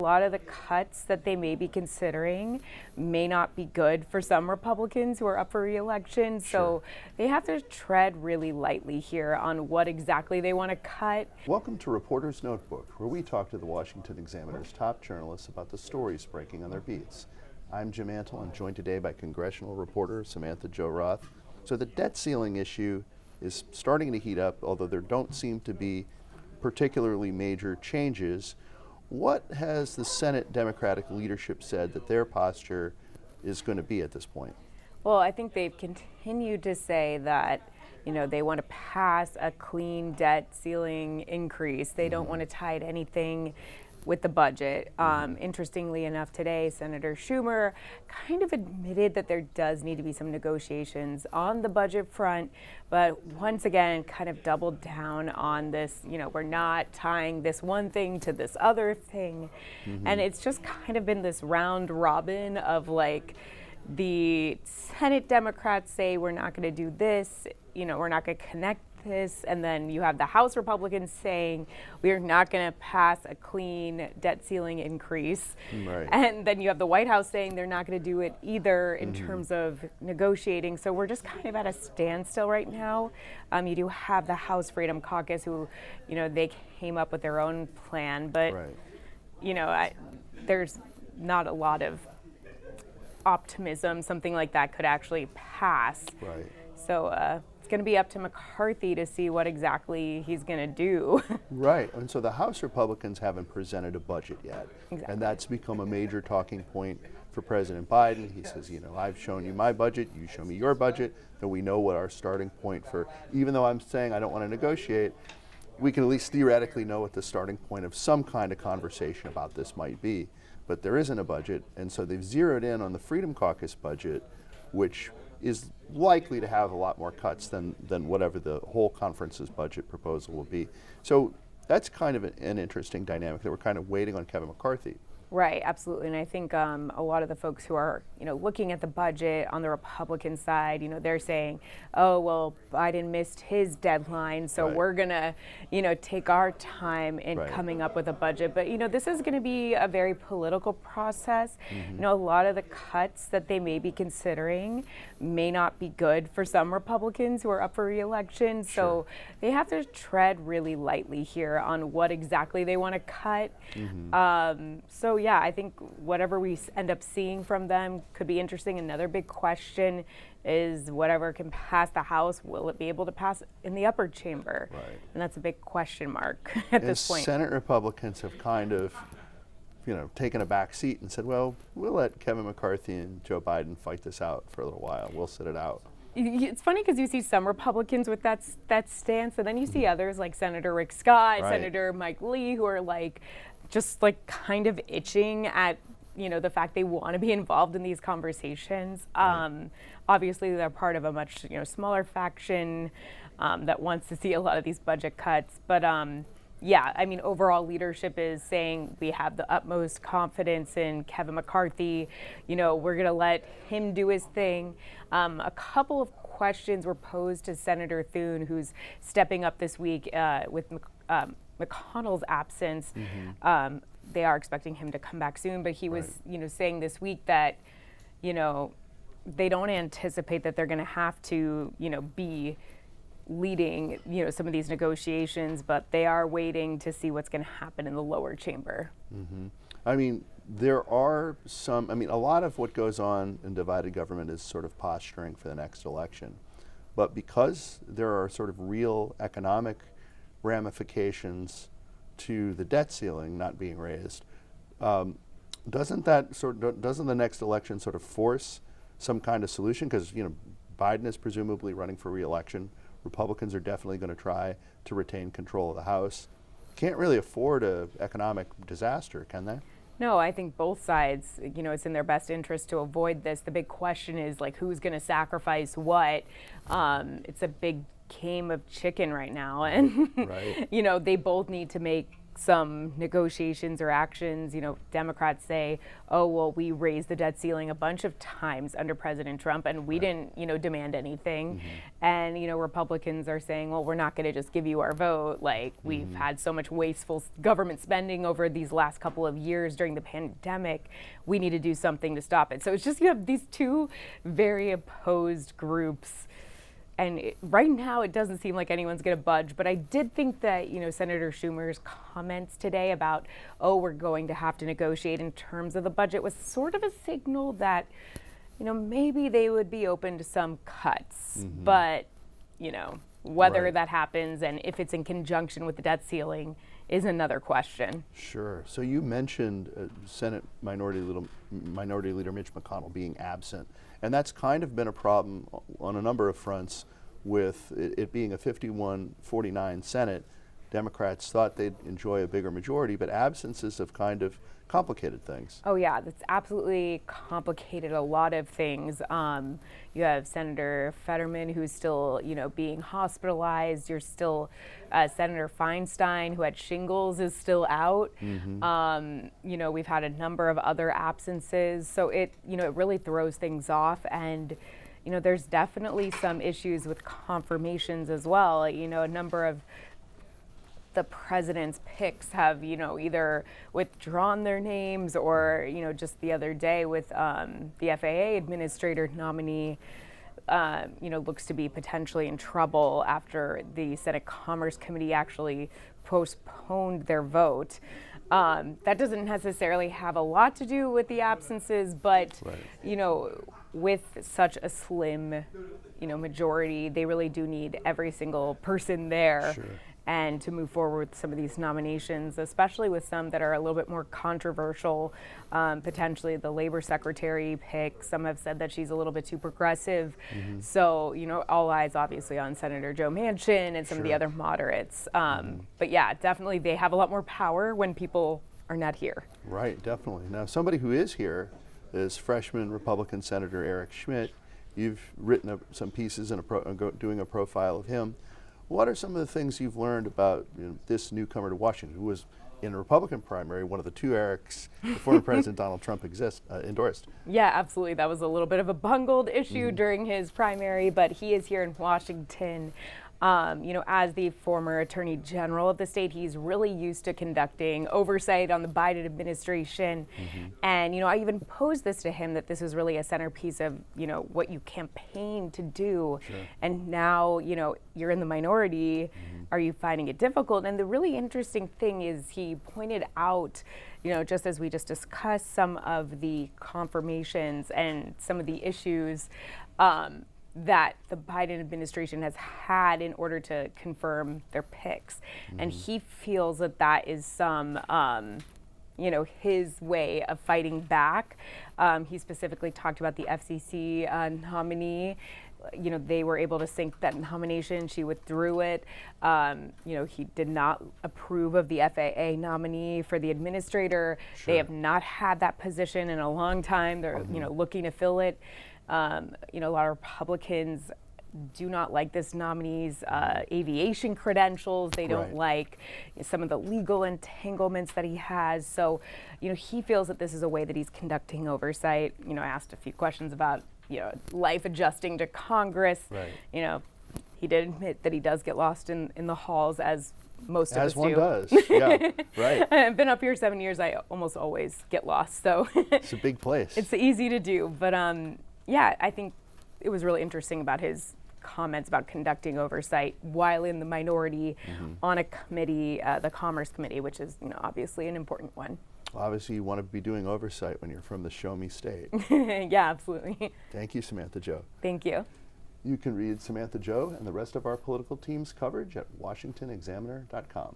A lot of the cuts that they may be considering may not be good for some Republicans who are up for re-election. So they have to tread really lightly here on what exactly they want to cut. Welcome to Reporter's Notebook, where we talk to the Washington Examiner's top journalists about the stories breaking on their beats. I'm Jim Antle. I'm joined today by Congressional reporter Samantha-Jo Roth. So the debt ceiling issue is starting to heat up, although there don't seem to be particularly major changes. What has the Senate Democratic leadership said that their posture is going to be at this point? Well, I think they've continued to say that, they want to pass a clean debt ceiling increase. They don't want to tie to anything with the budget. Interestingly enough, today, Senator Schumer kind of admitted that there does need to be some negotiations on the budget front, but once again, kind of doubled down on this, we're not tying this one thing to this other thing. And it's just kind of been this round robin of like, the Senate Democrats say we're not going to do this, we're not going to connect this, and then you have the House Republicans saying we're not going to pass a clean debt ceiling increase. Right. And then you have the White House saying they're not going to do it either in terms of negotiating. So we're just kind of at a standstill right now. You do have the House Freedom Caucus who, they came up with their own plan, but, there's not a lot of optimism something like that could actually pass. Right. So it's going to be up to McCarthy to see what exactly he's going to do. Right. And so the House Republicans haven't presented a budget yet. Exactly. And that's become a major talking point for President Biden. He says, I've shown you my budget, you show me your budget, then we know what our starting point for, even though I'm saying I don't want to negotiate, we can at least theoretically know what the starting point of some kind of conversation about this might be. But there isn't a budget, and so they've zeroed in on the Freedom Caucus budget, which is likely to have a lot more cuts than whatever the whole conference's budget proposal will be. So that's kind of an interesting dynamic that we're kind of waiting on Kevin McCarthy. Right, absolutely. And I think a lot of the folks who are, looking at the budget on the Republican side, they're saying, oh, well, Biden missed his deadline, so we're going to, take our time in coming up with a budget. But, this is going to be a very political process. A lot of the cuts that they may be considering may not be good for some Republicans who are up for re-election. So they have to tread really lightly here on what exactly they want to cut. Yeah, I think whatever we end up seeing from them could be interesting. Another big question is whatever can pass the House, will it be able to pass in the upper chamber? Right. And that's a big question mark at this point. Senate Republicans have kind of, taken a back seat and said, well, we'll let Kevin McCarthy and Joe Biden fight this out for a little while. We'll sit it out. It's funny because you see some Republicans with that stance, and then you see others like Senator Rick Scott, Senator Mike Lee, who are just kind of itching at the fact they want to be involved in these conversations. Obviously they're part of a much smaller faction that wants to see a lot of these budget cuts, but overall leadership is saying we have the utmost confidence in Kevin McCarthy. We're going to let him do his thing. A couple of questions were posed to Senator Thune, who's stepping up this week with McConnell's absence. They are expecting him to come back soon, but he was, saying this week that, they don't anticipate that they're going to have to, be leading, some of these negotiations, but they are waiting to see what's going to happen in the lower chamber. I mean, there are some, a lot of what goes on in divided government is sort of posturing for the next election. But because there are sort of real economic ramifications to the debt ceiling not being raised, doesn't the next election sort of force some kind of solution? Because Biden is presumably running for re-election. Republicans are definitely going to try to retain control of the House. Can't really afford an economic disaster, can they? No, I think both sides, it's in their best interest to avoid this. The big question is who's going to sacrifice what. It's a big game of chicken right now, and they both need to make some negotiations or actions. Democrats say, oh, well, we raised the debt ceiling a bunch of times under President Trump and we didn't, demand anything. And, Republicans are saying, well, we're not going to just give you our vote. Like, we've had so much wasteful government spending over these last couple of years during the pandemic. We need to do something to stop it. So it's just, you have these two very opposed groups. And right now, it doesn't seem like anyone's going to budge. But I did think that, Senator Schumer's comments today about, oh, we're going to have to negotiate in terms of the budget was sort of a signal that, maybe they would be open to some cuts. But, whether that happens and if it's in conjunction with the debt ceiling is another question. Sure. So you mentioned Senate Minority Leader Mitch McConnell being absent. And that's kind of been a problem on a number of fronts with it being a 51-49 Senate. Democrats thought they'd enjoy a bigger majority, but absences have kind of complicated things. Oh yeah, that's absolutely complicated a lot of things. You have Senator Fetterman, who's still, being hospitalized. You're still Senator Feinstein, who had shingles, is still out. We've had a number of other absences, so it really throws things off. And there's definitely some issues with confirmations as well. A number of the president's picks have, either withdrawn their names or, just the other day with the FAA administrator nominee, looks to be potentially in trouble after the Senate Commerce Committee actually postponed their vote. That doesn't necessarily have a lot to do with the absences, but, with such a slim, majority, they really do need every single person there. Sure. And to move forward with some of these nominations, especially with some that are a little bit more controversial. Potentially the labor secretary pick, some have said that she's a little bit too progressive. So, all eyes obviously on Senator-Jo Manchin and some of the other moderates. But yeah, definitely they have a lot more power when people are not here. Right, definitely. Now, somebody who is here is freshman Republican Senator Eric Schmidt. You've written some pieces and doing a profile of him. What are some of the things you've learned about this newcomer to Washington, who was in a Republican primary, one of the two Erics the former President Donald Trump endorsed? Yeah, absolutely. That was a little bit of a bungled issue during his primary, but he is here in Washington. As the former Attorney General of the state, he's really used to conducting oversight on the Biden administration. And, I even posed this to him that this was really a centerpiece of, what you campaigned to do. And now, you're in the minority. Are you finding it difficult? And the really interesting thing is he pointed out, just as we just discussed, some of the confirmations and some of the issues that the Biden administration has had in order to confirm their picks. And he feels that that is some, his way of fighting back. He specifically talked about the FCC nominee. They were able to sink that nomination. She withdrew it. He did not approve of the FAA nominee for the administrator. They have not had that position in a long time. They're, looking to fill it. A lot of Republicans do not like this nominee's aviation credentials. They don't like some of the legal entanglements that he has. So, he feels that this is a way that he's conducting oversight. I asked a few questions about, life adjusting to Congress. He did admit that he does get lost in the halls, as most of us do. As one does, yeah, right. I've been up here 7 years. I almost always get lost, so. It's a big place. It's easy to do, but yeah, I think it was really interesting about his comments about conducting oversight while in the minority on a committee, the Commerce Committee, which is, obviously an important one. Well, obviously, you want to be doing oversight when you're from the Show Me State. Yeah, absolutely. Thank you, Samantha-Jo. Thank you. You can read Samantha-Jo and the rest of our political team's coverage at washingtonexaminer.com.